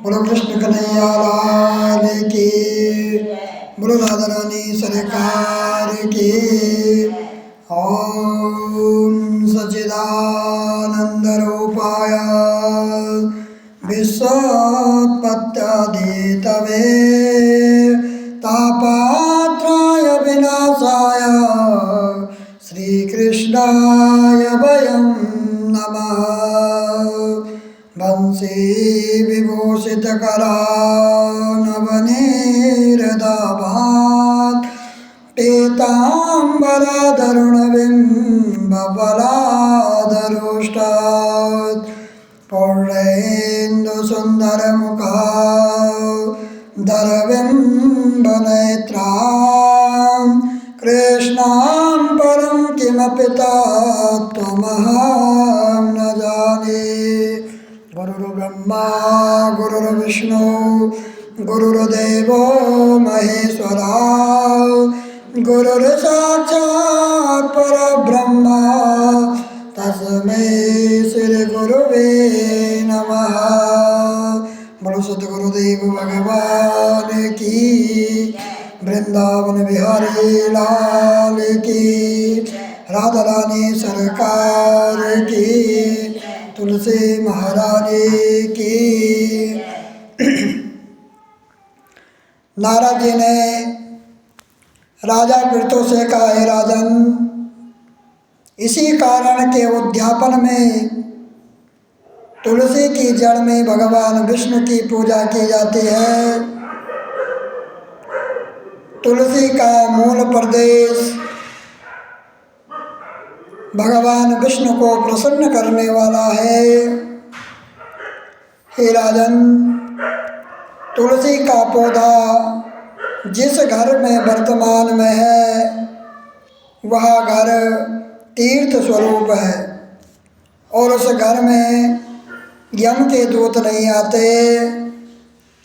बोलो कृष्ण कन्हैया लाल की, बोलो राधा रानी सरकार की। ओम सच्चिदानंद रूपाय विश्वोत्पत्त्यादितवे तापत्रय विनाशाय श्रीकृष्णाय वयं नमः। वंशी विभूषितकरानवनीरदाभात् पीताम्बरधरुणबिम्बफलाधरोष्टात् पूर्णेन्दुसुन्दरमुखाधरबिम्बनेत्रां कृष्णां परं किमपि तत्त्वमहं न जाने। गुरुर्ब्रह्मा गुरुर्विष्णु गुरुर्देवो महेश्वरा गुरुर्साक्षात् परब्रह्म तस्मै श्रीगुरुवे नमः। बोलो सद्गुरुदेव भगवान की, वृंदावन बिहारी लाल की, राधा रानी सरकार की, तुलसी महारानी की। नारद जी ने राजा पृथु से कहा, हे राजन, इसी कारण के उद्यापन में तुलसी की जड़ में भगवान विष्णु की पूजा की जाती है। तुलसी का मूल प्रदेश भगवान विष्णु को प्रसन्न करने वाला है। हे राजन, तुलसी का पौधा जिस घर में वर्तमान में है वह घर तीर्थ स्वरूप है और उस घर में यम के दूत नहीं आते।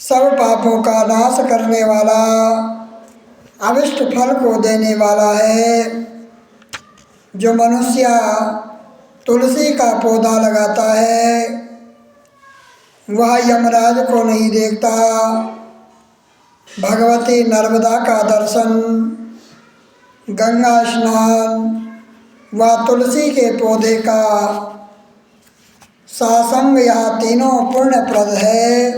सब पापों का नाश करने वाला, अविष्ट फल को देने वाला है। जो मनुष्य तुलसी का पौधा लगाता है वह यमराज को नहीं देखता। भगवती नर्मदा का दर्शन, गंगा स्नान व तुलसी के पौधे का सासंग, यह तीनों पुण्यप्रद है।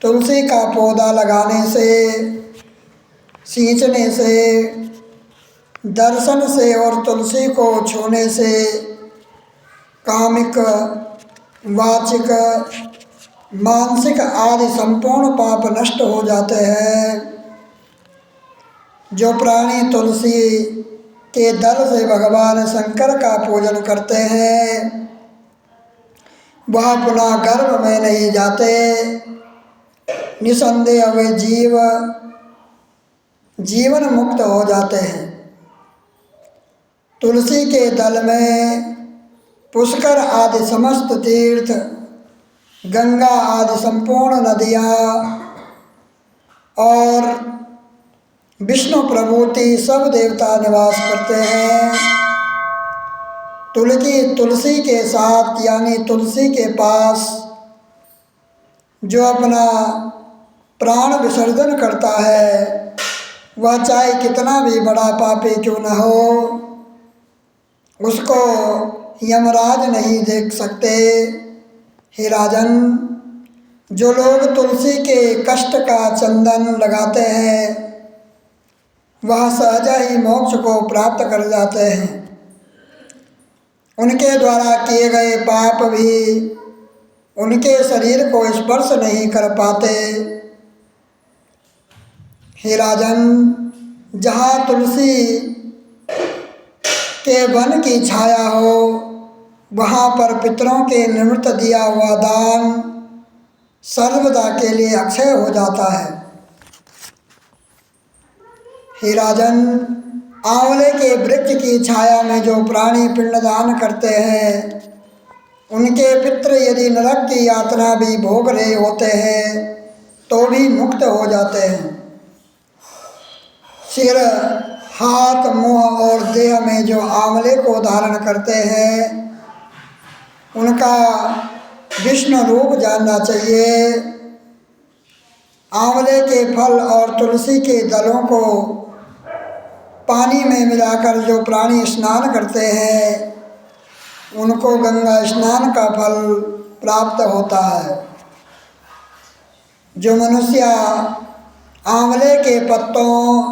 तुलसी का पौधा लगाने से, सींचने से, दर्शन से और तुलसी को छूने से कामिक, वाचिक, मानसिक आदि संपूर्ण पाप नष्ट हो जाते हैं। जो प्राणी तुलसी के दल से भगवान शंकर का पूजन करते हैं वह पुनः गर्भ में नहीं जाते। निसंदेह वे जीवन मुक्त हो जाते हैं। तुलसी के दल में पुष्कर आदि समस्त तीर्थ, गंगा आदि संपूर्ण नदियाँ और विष्णु प्रभूति सब देवता निवास करते हैं। तुलसी के साथ यानी तुलसी के पास जो अपना प्राण विसर्जन करता है वह चाहे कितना भी बड़ा पापी क्यों न हो, उसको यमराज नहीं देख सकते। हे राजन, जो लोग तुलसी के कष्ट का चंदन लगाते हैं वह सहज ही मोक्ष को प्राप्त कर जाते हैं। उनके द्वारा किए गए पाप भी उनके शरीर को स्पर्श नहीं कर पाते। हे राजन, जहाँ तुलसी के वन की छाया हो वहाँ पर पितरों के निमित्त दिया हुआ दान सर्वदा के लिए अक्षय हो जाता है। हे राजन, आंवले के वृक्ष की छाया में जो प्राणी पिंडदान करते हैं उनके पितृ यदि नरक की यातना भी भोग रहे होते हैं तो भी मुक्त हो जाते हैं। सिर, हाथ, मुंह और देह में जो आंवले को धारण करते हैं उनका विष्णु रूप जानना चाहिए। आंवले के फल और तुलसी के दलों को पानी में मिलाकर जो प्राणी स्नान करते हैं उनको गंगा स्नान का फल प्राप्त होता है। जो मनुष्य आंवले के पत्तों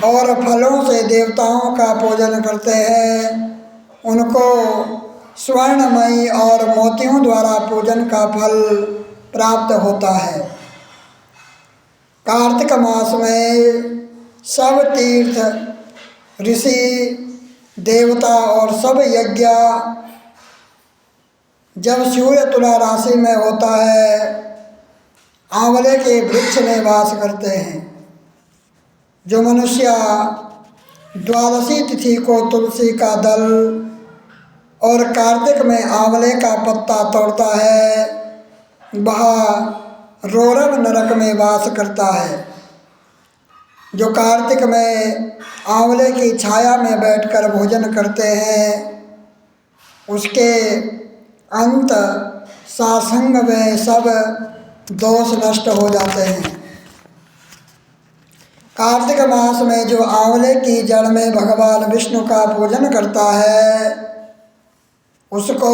और फलों से देवताओं का पूजन करते हैं उनको स्वर्णमयी और मोतियों द्वारा पूजन का फल प्राप्त होता है। कार्तिक मास में सब तीर्थ, ऋषि, देवता और सब यज्ञ जब सूर्य तुला राशि में होता है आंवले के वृक्ष में वास करते हैं। जो मनुष्य द्वादशी तिथि को तुलसी का दल और कार्तिक में आंवले का पत्ता तोड़ता है वह रौरव नरक में वास करता है। जो कार्तिक में आंवले की छाया में बैठकर भोजन करते हैं उसके अंत सासंग में सब दोष नष्ट हो जाते हैं। कार्तिक मास में जो आंवले की जड़ में भगवान विष्णु का पूजन करता है उसको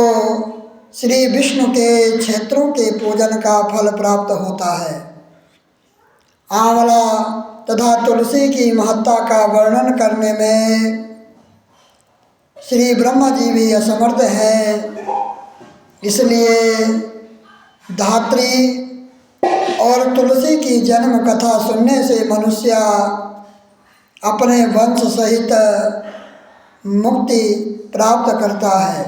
श्री विष्णु के क्षेत्रों के पूजन का फल प्राप्त होता है। आंवला तथा तुलसी की महत्ता का वर्णन करने में श्री ब्रह्मा जी भी असमर्थ हैं, इसलिए धात्री और तुलसी की जन्म कथा सुनने से मनुष्य अपने वंश सहित मुक्ति प्राप्त करता है।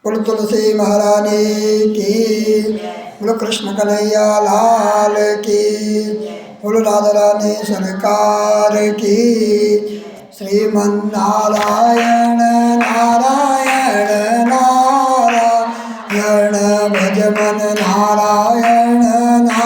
बोलो तुलसी महारानी की, बोलो कृष्ण कन्हैया लाल की, बोलो राधा रानी सरकार की। श्रीमन्नारायण नारायण नारायण भज मन नारायण नारायण।